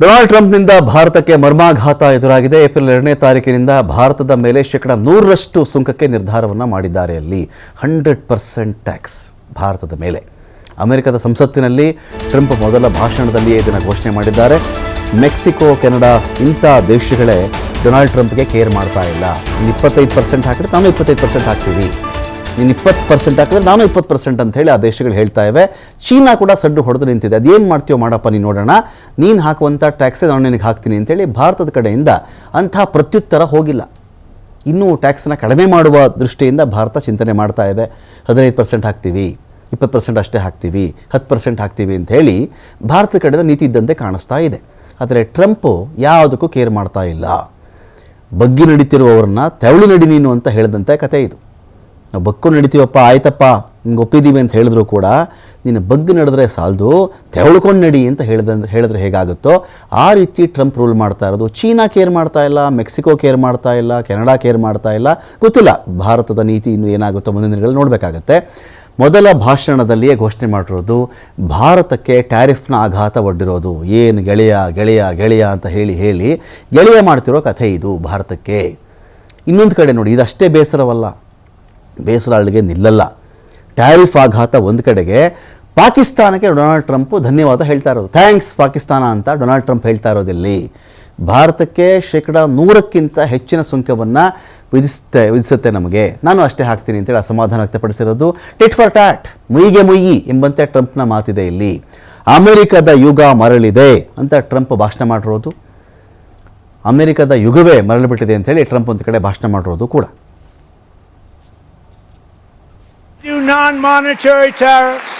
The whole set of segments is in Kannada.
ಡೊನಾಲ್ಡ್ ಟ್ರಂಪ್ನಿಂದ ಭಾರತಕ್ಕೆ ಮರ್ಮಾಘಾತ ಎದುರಾಗಿದೆ. ಏಪ್ರಿಲ್ 2ನೇ ತಾರೀಕಿನಿಂದ ಭಾರತದ ಮೇಲೆ %100ರಷ್ಟು ಸುಂಕಕ್ಕೆ ನಿರ್ಧಾರವನ್ನು ಮಾಡಿದ್ದಾರೆ. ಅಲ್ಲಿ 100% ಟ್ಯಾಕ್ಸ್ ಭಾರತದ ಮೇಲೆ. ಅಮೆರಿಕದ ಸಂಸತ್ತಿನಲ್ಲಿ ಟ್ರಂಪ್ ಮೊದಲ ಭಾಷಣದಲ್ಲಿಯೇ ಇದನ್ನು ಘೋಷಣೆ ಮಾಡಿದ್ದಾರೆ. ಮೆಕ್ಸಿಕೋ, ಕೆನಡಾ ಇಂಥ ದೇಶಗಳೇ ಡೊನಾಲ್ಡ್ ಟ್ರಂಪ್ಗೆ ಕೇರ್ ಮಾಡ್ತಾ ಇಲ್ಲ. 25% ಹಾಕಿದ್ರೆ ನಾವು 25% ಹಾಕ್ತೀವಿ, ನೀನು 20% ಹಾಕಿದ್ರೆ ನಾನು 20% ಅಂತ ಹೇಳಿ ಆ ದೇಶಗಳು ಹೇಳ್ತಾ ಇವೆ. ಚೀನಾ ಕೂಡ ಸಡ್ಡು ಹೊಡೆದು ನಿಂತಿದೆ. ಅದೇನು ಮಾಡ್ತೀವೋ ಮಾಡಪ್ಪ, ನೀನು ನೋಡೋಣ, ನೀನು ಹಾಕುವಂಥ ಟ್ಯಾಕ್ಸೇ ನಾನು ನಿನಗೆ ಹಾಕ್ತೀನಿ ಅಂತೇಳಿ ಭಾರತದ ಕಡೆಯಿಂದ ಅಂಥ ಪ್ರತ್ಯುತ್ತರ ಹೋಗಿಲ್ಲ. ಇನ್ನೂ ಟ್ಯಾಕ್ಸನ್ನು ಕಡಿಮೆ ಮಾಡುವ ದೃಷ್ಟಿಯಿಂದ ಭಾರತ ಚಿಂತನೆ ಮಾಡ್ತಾ ಇದೆ. 15% ಹಾಕ್ತೀವಿ, 20% ಅಷ್ಟೇ ಹಾಕ್ತೀವಿ, 10% ಹಾಕ್ತೀವಿ ಅಂತ ಹೇಳಿ ಭಾರತದ ಕಡೆಯಿಂದ ನೀತಿ ಇದ್ದಂತೆ ಕಾಣಿಸ್ತಾ ಇದೆ. ಆದರೆ ಟ್ರಂಪು ಯಾವುದಕ್ಕೂ ಕೇರ್ ಮಾಡ್ತಾ ಇಲ್ಲ. ಬಗ್ಗಿ ನಡೀತಿರುವವ್ರನ್ನ ತೆವಳು ನಡಿ ನೀನು ಅಂತ ಹೇಳಿದಂತೆ ಕತೆ ಇದು. ನಾವು ಬಕ್ಕೊಂಡು ನಡಿತೀವಪ್ಪ, ಆಯ್ತಪ್ಪ ನಿಮ್ಗೆ ಒಪ್ಪಿದ್ದೀವಿ ಅಂತ ಹೇಳಿದ್ರು ಕೂಡ ನೀನು ಬಗ್ಗಿ ನಡೆದ್ರೆ ಸಾಲದು, ತೆವಳ್ಕೊಂಡು ನಡಿ ಅಂತ ಹೇಳಿದ್ರೆ ಹೇಗಾಗುತ್ತೋ ಆ ರೀತಿ ಟ್ರಂಪ್ ರೂಲ್ ಮಾಡ್ತಾ ಇರೋದು. ಚೀನಾ ಕೇರ್ ಮಾಡ್ತಾ ಇಲ್ಲ, ಮೆಕ್ಸಿಕೋ ಕೇರ್ ಮಾಡ್ತಾ ಇಲ್ಲ, ಕೆನಡಾ ಕೇರ್ ಮಾಡ್ತಾ ಇಲ್ಲ. ಗೊತ್ತಿಲ್ಲ ಭಾರತದ ನೀತಿ ಇನ್ನೂ ಏನಾಗುತ್ತೋ ಮುಂದಿನ ದಿನಗಳಲ್ಲಿ ನೋಡಬೇಕಾಗತ್ತೆ. ಮೊದಲ ಭಾಷಣದಲ್ಲಿಯೇ ಘೋಷಣೆ ಮಾಡಿರೋದು ಭಾರತಕ್ಕೆ ಟ್ಯಾರಿಫ್ನ ಆಘಾತ ಒಡ್ಡಿರೋದು. ಏನು ಗೆಳೆಯ ಗೆಳೆಯ ಗೆಳೆಯ ಅಂತ ಹೇಳಿ ಗೆಳೆಯ ಮಾಡ್ತಿರೋ ಕಥೆ ಇದು ಭಾರತಕ್ಕೆ. ಇನ್ನೊಂದು ಕಡೆ ನೋಡಿ, ಇದಷ್ಟೇ ಬೇಸರವಲ್ಲ, ಬೇಸರ ಅಲ್ಲಿಗೆ ನಿಲ್ಲಲ್ಲ. ಟ್ಯಾರಿಫ್ ಆಘಾತ ಒಂದು ಕಡೆಗೆ, ಪಾಕಿಸ್ತಾನಕ್ಕೆ ಡೊನಾಲ್ಡ್ ಟ್ರಂಪ್ ಧನ್ಯವಾದ ಹೇಳ್ತಾ ಇರೋದು. ಥ್ಯಾಂಕ್ಸ್ ಪಾಕಿಸ್ತಾನ ಅಂತ ಡೊನಾಲ್ಡ್ ಟ್ರಂಪ್ ಹೇಳ್ತಾ ಇರೋದಿಲ್ಲಿ. ಭಾರತಕ್ಕೆ %100ಕ್ಕಿಂತ ಹೆಚ್ಚಿನ ಸುಂಕವನ್ನು ವಿಧಿಸುತ್ತೆ ನಮಗೆ, ನಾನು ಅಷ್ಟೇ ಹಾಕ್ತೀನಿ ಅಂತೇಳಿ ಅಸಮಾಧಾನ ವ್ಯಕ್ತಪಡಿಸಿರೋದು. ಟಿಟ್ ಫಾರ್ ಟ್ಯಾಟ್, ಮುಯಿಗೆ ಮುಯಿ ಎಂಬಂತೆ ಟ್ರಂಪ್ನ ಮಾತಿದೆ ಇಲ್ಲಿ. ಅಮೆರಿಕದ ಯುಗ ಮರಳಿದೆ ಅಂತ ಟ್ರಂಪ್ ಭಾಷಣ ಮಾಡಿರೋದು. ಅಮೆರಿಕದ ಯುಗವೇ ಮರಳಿಬಿಟ್ಟಿದೆ ಅಂತೇಳಿ ಟ್ರಂಪ್ ಒಂದು ಕಡೆ ಭಾಷಣ ಮಾಡಿರೋದು ಕೂಡ. Non-monetary tariffs.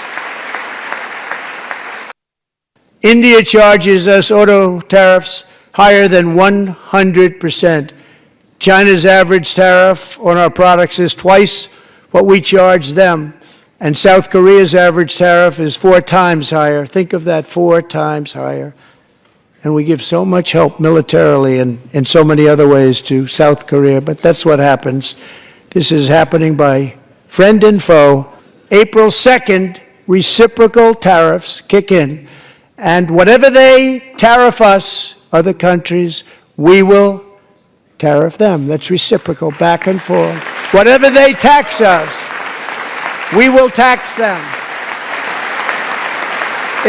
India charges us auto tariffs higher than 100%. China's average tariff on our products is twice what we charge them. And South Korea's average tariff is 4 times higher. Think of that, 4 times higher. And we give so much help militarily and in so many other ways to South Korea. But that's what happens. This is happening by friend and foe. April 2nd, reciprocal tariffs kick in. And whatever they tariff us, other countries, we will tariff them. That's reciprocal, back and forth. Whatever they tax us, we will tax them.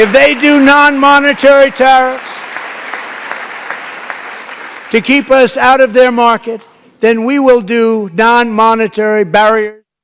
If they do non-monetary tariffs to keep us out of their market, then we will do non-monetary barriers.